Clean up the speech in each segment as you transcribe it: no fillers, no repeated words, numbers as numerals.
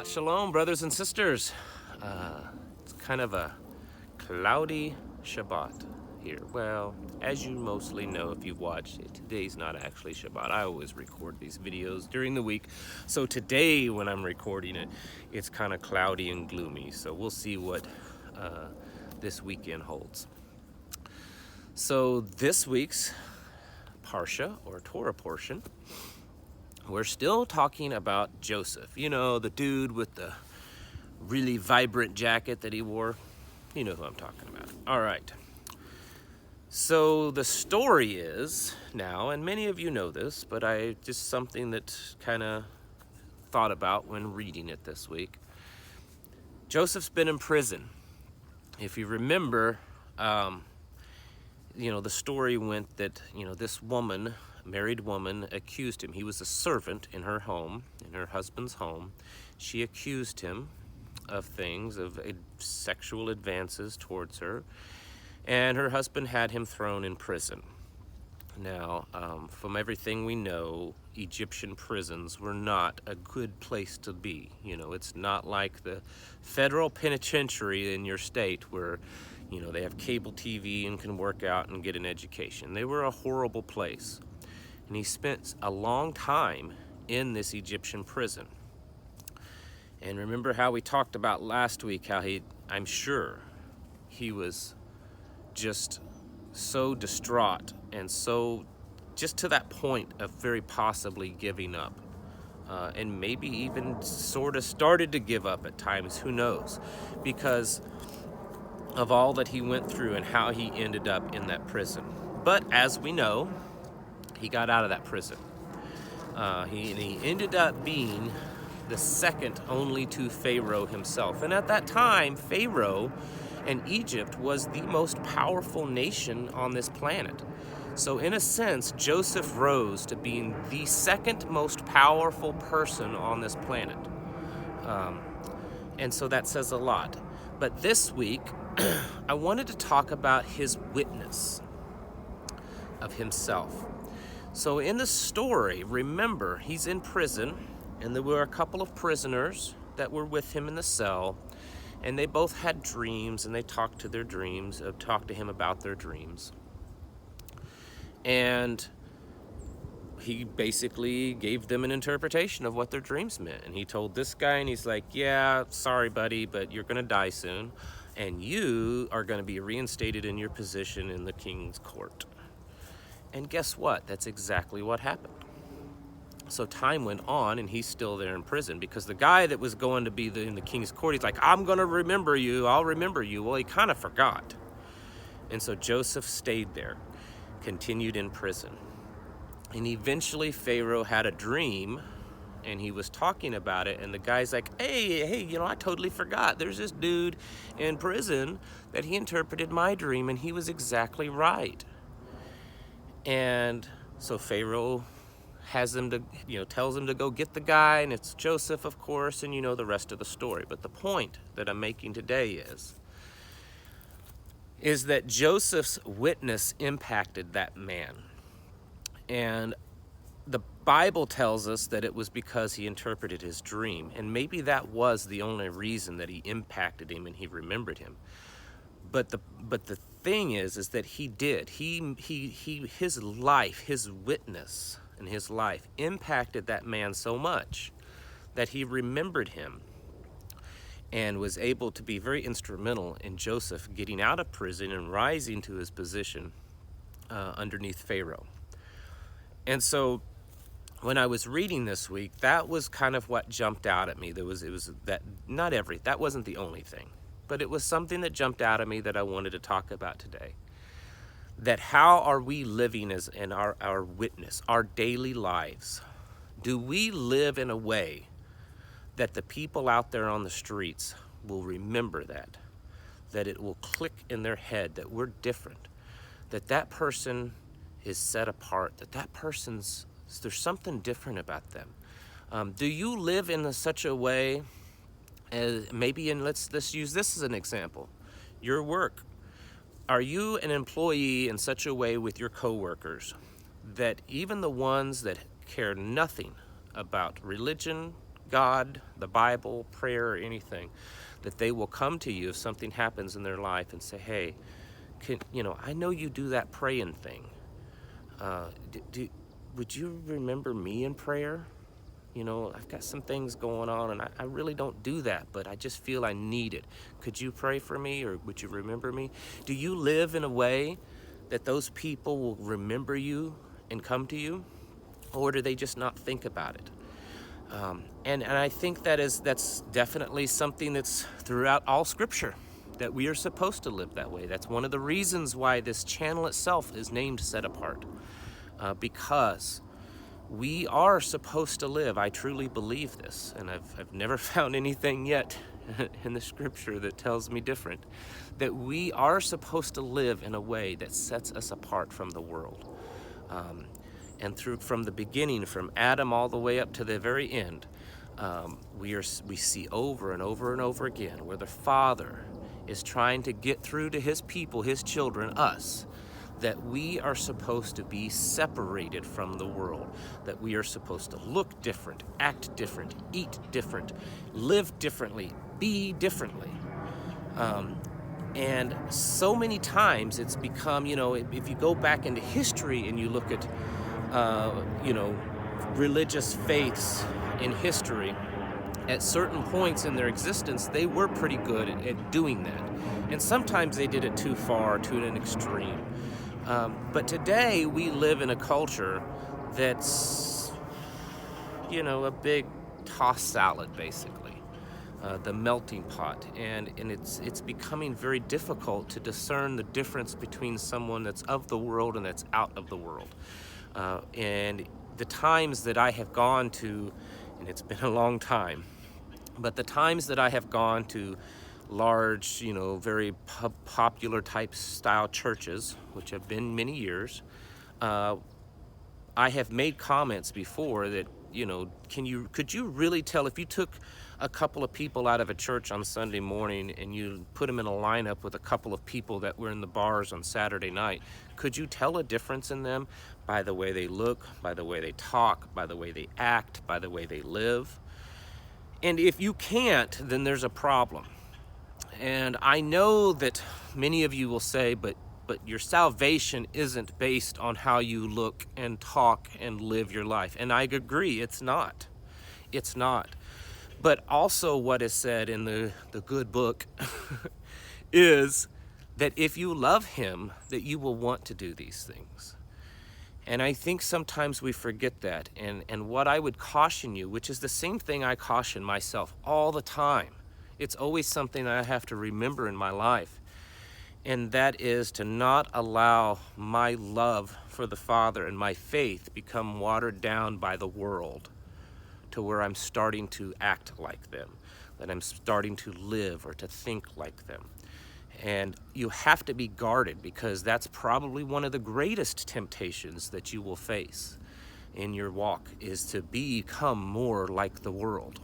Shabbat Shalom, brothers and sisters. It's kind of a cloudy Shabbat here. Well, as you mostly know if you've watched it, today's not actually Shabbat. I always record these videos during the week. So today when I'm recording it, it's kind of cloudy and gloomy. So we'll see what this weekend holds. So this week's Parsha, or Torah portion, we're still talking about Joseph. You know, the dude with the really vibrant jacket that he wore. You know who I'm talking about. All right. So the story is now, and many of you know this, but just something that kind of thought about when reading it this week. Joseph's been in prison. If you remember, the story went that, this woman, married woman, accused him. He was a servant in her home, in her husband's home. She accused him of things, of sexual advances towards her, and her husband had him thrown in prison. Now, from everything we know, Egyptian prisons were not a good place to be. It's not like the federal penitentiary in your state where, they have cable TV and can work out and get an education. They were a horrible place. And he spent a long time in this Egyptian prison. And remember how we talked about last week, how I'm sure he was just so distraught and so just to that point of very possibly giving up. And maybe even sort of started to give up at times, who knows, because of all that he went through and how he ended up in that prison. But as we know, he got out of that prison. He ended up being the second only to Pharaoh himself. And at that time, Pharaoh and Egypt was the most powerful nation on this planet. So in a sense, Joseph rose to being the second most powerful person on this planet. And so that says a lot. But this week, I wanted to talk about his witness of himself. So in the story, remember, he's in prison, and there were a couple of prisoners that were with him in the cell, and they both had dreams, and they talked to him about their dreams. And he basically gave them an interpretation of what their dreams meant. And he told this guy, and he's like, yeah, sorry, buddy, but you're going to die soon, and you are going to be reinstated in your position in the king's court. And guess what? That's exactly what happened. So time went on, and he's still there in prison because the guy that was going to be in the king's court, he's like, I'm going to remember you. I'll remember you. Well, he kind of forgot. And so Joseph stayed there, continued in prison. And eventually Pharaoh had a dream, and he was talking about it, and the guy's like, hey, I totally forgot. There's this dude in prison that he interpreted my dream, and he was exactly right. And so Pharaoh has him tells him to go get the guy, and it's Joseph, of course, and you know the rest of the story. But the point that I'm making today is that Joseph's witness impacted that man. And the Bible tells us that it was because he interpreted his dream, and maybe that was the only reason that he impacted him and he remembered him. But the thing is that he did. His life, his witness in his life impacted that man so much that he remembered him and was able to be very instrumental in Joseph getting out of prison and rising to his position underneath Pharaoh. And so when I was reading this week, that was kind of what jumped out at me. That wasn't the only thing, but it was something that jumped out at me that I wanted to talk about today. That how are we living in our witness, our daily lives? Do we live in a way that the people out there on the streets will remember that it will click in their head that we're different, that person is set apart, that person's, there's something different about them? Do you live in such a way as let's use this as an example, your work. Are you an employee in such a way with your coworkers that even the ones that care nothing about religion, God, the Bible, prayer, or anything, that they will come to you if something happens in their life and say, hey, I know you do that praying thing. Uh, would you remember me in prayer? I've got some things going on and I really don't do that, but I just feel I need it. Could you pray for me, or would you remember me? Do you live in a way that those people will remember you and come to you, or do they just not think about it? And I think that's definitely something that's throughout all Scripture, that we are supposed to live that way. That's one of the reasons why this channel itself is named Set Apart, because we are supposed to live. I truly believe this, and I've never found anything yet in the Scripture that tells me different, that we are supposed to live in a way that sets us apart from the world. And from the beginning, from Adam all the way up to the very end, we see over and over and over again where the Father is trying to get through to his people, his children, us, that we are supposed to be separated from the world, that we are supposed to look different, act different, eat different, live differently, be differently. And so many times it's become, if you go back into history and you look at, religious faiths in history, at certain points in their existence, they were pretty good at doing that. And sometimes they did it too far, to an extreme. But today we live in a culture that's, a big tossed salad, basically, the melting pot. And it's becoming very difficult to discern the difference between someone that's of the world and that's out of the world. And the times that I have gone to, and it's been a long time, but the times that I have gone to large, very popular type style churches, which have been many years, I have made comments before that, could you really tell if you took a couple of people out of a church on Sunday morning and you put them in a lineup with a couple of people that were in the bars on Saturday night, could you tell a difference in them by the way they look, by the way they talk, by the way they act, by the way they live? And if you can't, then there's a problem. And I know that many of you will say, but your salvation isn't based on how you look and talk and live your life. And I agree, it's not. It's not. But also what is said in the good book is that if you love him, that you will want to do these things. And I think sometimes we forget that. And what I would caution you, which is the same thing I caution myself all the time, it's always something I have to remember in my life, and that is to not allow my love for the Father and my faith become watered down by the world to where I'm starting to act like them, that I'm starting to live or to think like them. And you have to be guarded, because that's probably one of the greatest temptations that you will face in your walk, is to become more like the world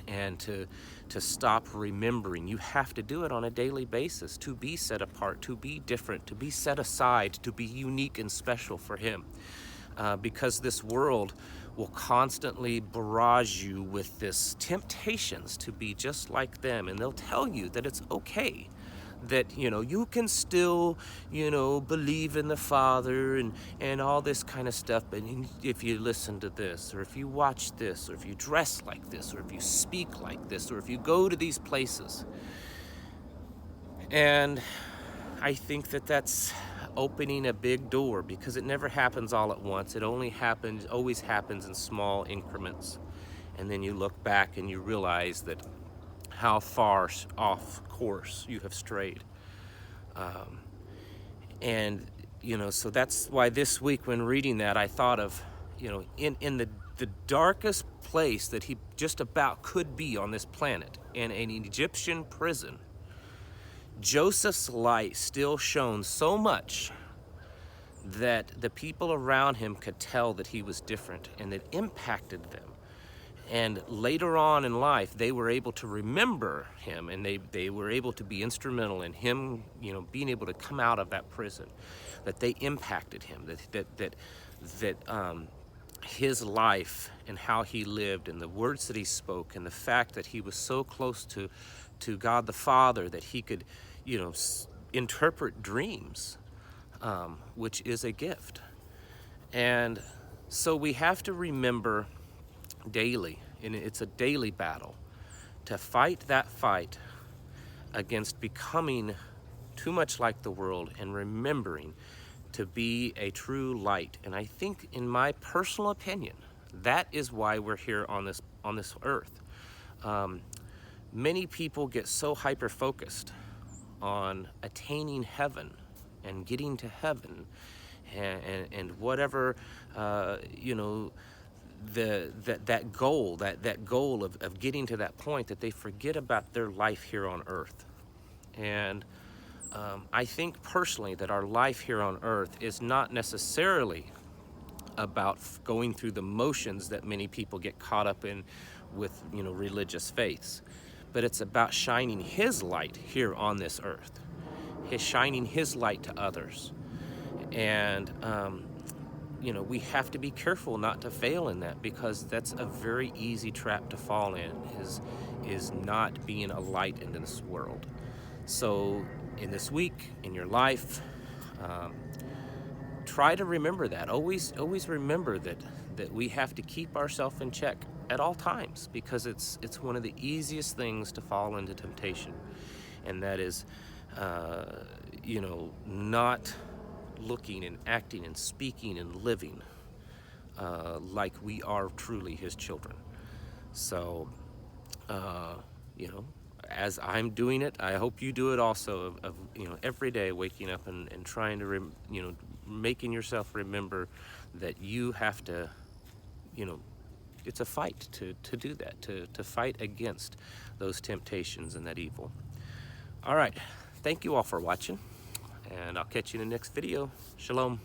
and to stop remembering. You have to do it on a daily basis to be set apart, to be different, to be set aside, to be unique and special for him. Because this world will constantly barrage you with this temptations to be just like them, and they'll tell you that it's okay, that you can still believe in the Father and all this kind of stuff, but if you listen to this, or if you watch this, or if you dress like this, or if you speak like this, or if you go to these places. And I think that that's opening a big door, because it never happens all at once. It always happens in small increments, and then you look back and you realize that how far off course you have strayed. So that's why this week when reading that, I thought of, in the darkest place that he just about could be on this planet, in an Egyptian prison, Joseph's light still shone so much that the people around him could tell that he was different, and it impacted them. And later on in life, they were able to remember him, and they were able to be instrumental in him, being able to come out of that prison, that they impacted him, that his life and how he lived and the words that he spoke and the fact that he was so close to God the Father that he could, interpret dreams, which is a gift. And so we have to remember daily, and it's a daily battle, to fight that fight against becoming too much like the world and remembering to be a true light. And I think, in my personal opinion, that is why we're here on this earth. Many people get so hyper-focused on attaining heaven and getting to heaven and whatever, that goal of getting to that point, that they forget about their life here on earth. And I think personally that our life here on earth is not necessarily about going through the motions that many people get caught up in with, religious faiths, but it's about shining his light here on this earth, shining his light to others. And we have to be careful not to fail in that, because that's a very easy trap to fall in, is not being a light in this world. So in this week, in your life, try to remember that. Always remember that we have to keep ourselves in check at all times, because it's one of the easiest things to fall into temptation, and that is, not looking and acting and speaking and living like we are truly his children. So, as I'm doing it, I hope you do it also, of every day waking up and trying to, making yourself remember that you have to, it's a fight to do that, to fight against those temptations and that evil. All right, thank you all for watching, and I'll catch you in the next video. Shalom.